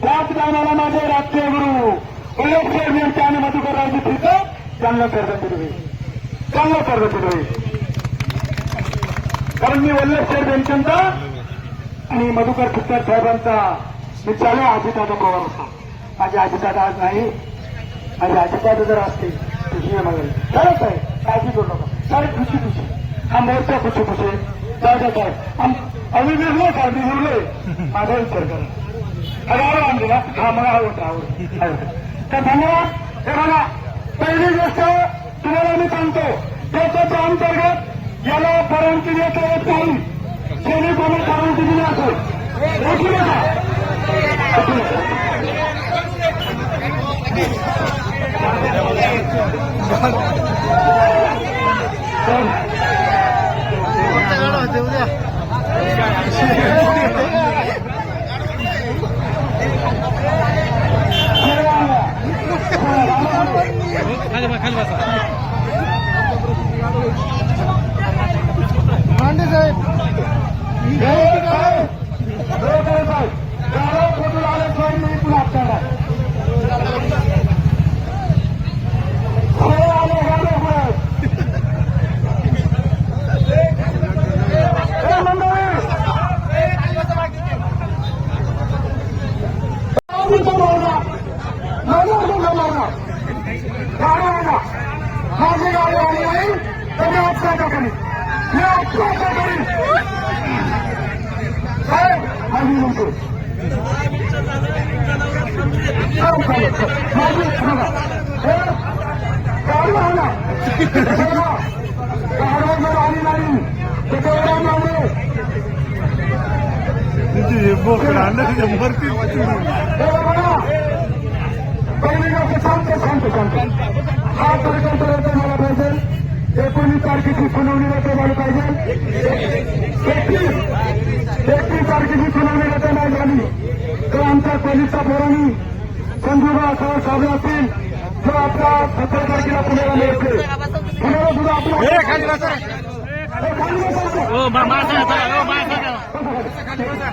त्याच गावाला माझे राष्ट्रीय गुरु उल्लेख यांच्या आणि मधुकररावजी फिरतं चांगलं कर्ज फिरवे चांगलं कर्ज फिरवे कारण मी वल्लभ शेठ यांचा आणि मधुकर फिरकर साहेबांचा मी चालू अजितदादा पवार होता. माझे अजितदादा आज नाही. माझे अजितदादा जर असते खुशी मागेल खरंच आहे. काळजी करू नका. सारे खुशी खुशी हा मोर्चा खुशी खुशी जाऊ द्या साहेब. आम्ही बिरलो साहेब बिरलोय माझा विचार करा. हजारो आणला हा मला आवडत तर धन्यवाद. हे बघा पहिली गोष्ट तुम्हाला मी सांगतो त्याच्या अंतर्गत याला परवानगी देता येत नाही. शेणी कोणी परवानगी दिली असेल ओळखू नका. खाली बसा माझी गाडी आली नाही तर मी अपघात करीन. मी अपघात करीन साहेब. माझी म्हणतो माझी गाडी आला गाडीवर जर आली नाही तर तेवढा मागे पहिली गोष्ट सांगतो सांगतो सांगतो हा परिकल्पना मला पाहिजे. 19 तारखेची सुनावणी रद्द झाली पाहिजे. 31 तारखेची सुनावणी रद्द नाही झाली तर आमच्या पोलीसच्या पोरांनी संजूबा सह साजरा असतील जो आपला 17 तारखेला पुण्याला मिळते. पुण्याला सुद्धा आपला खाली बसा खाली बसा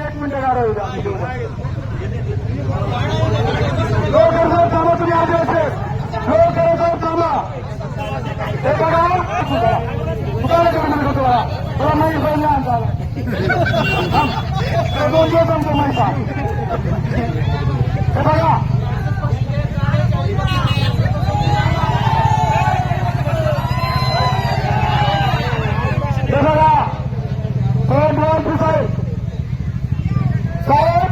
एक मिनिट गाडव लोक थांबा. तुम्ही आधी असेल लोक थांबा. हे बघा तुला तुला नाही पहिला आणता दोन दिवस आमचं माहिती. हे बघा हे बघा साहेब साहेब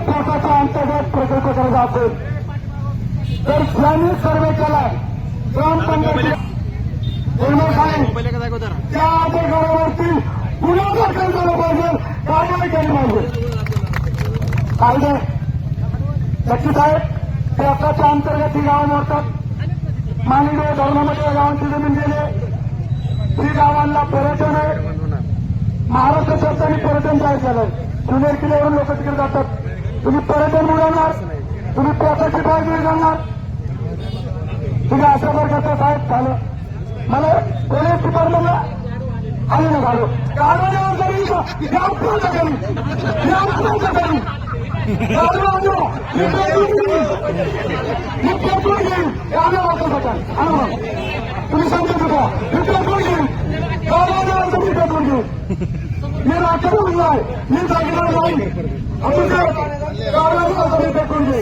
प्रकारचा अंतर्गत प्रकल्प करायचा असेल तर ज्यांनी सर्वे केलाय ग्रामपंचायत त्या आदेशावरती गुन्हा दाखल झाला पाहिजे. कारवाई केली पाहिजे. कायदे नक्की साहेब त्याच्या अंतर्गत ही गावं मोडतात. माननीय धर्मामध्ये गावांची जमीन गेले. ही गावांना पर्यटन आहे. महाराष्ट्र शासनाने पर्यटन जाहीर केलंय. जुनेर किल्ल्यावरून लोक तिकडे जातात. तुम्ही पर्यटन बुडवणार. तुम्ही त्यासाठी बाजू जाणार. तुम्ही अशा प्रकारचं साहेब झालं. मला पोलीस डिपार्टमेंटला आले ना झालो कारवाईवर करी तुम्ही सांगतो का घेईन कारवाईवर कमी पेट्रोल घेईन. मी आता बोललाय मी जागेवर नाही अजून कारवाई करून दे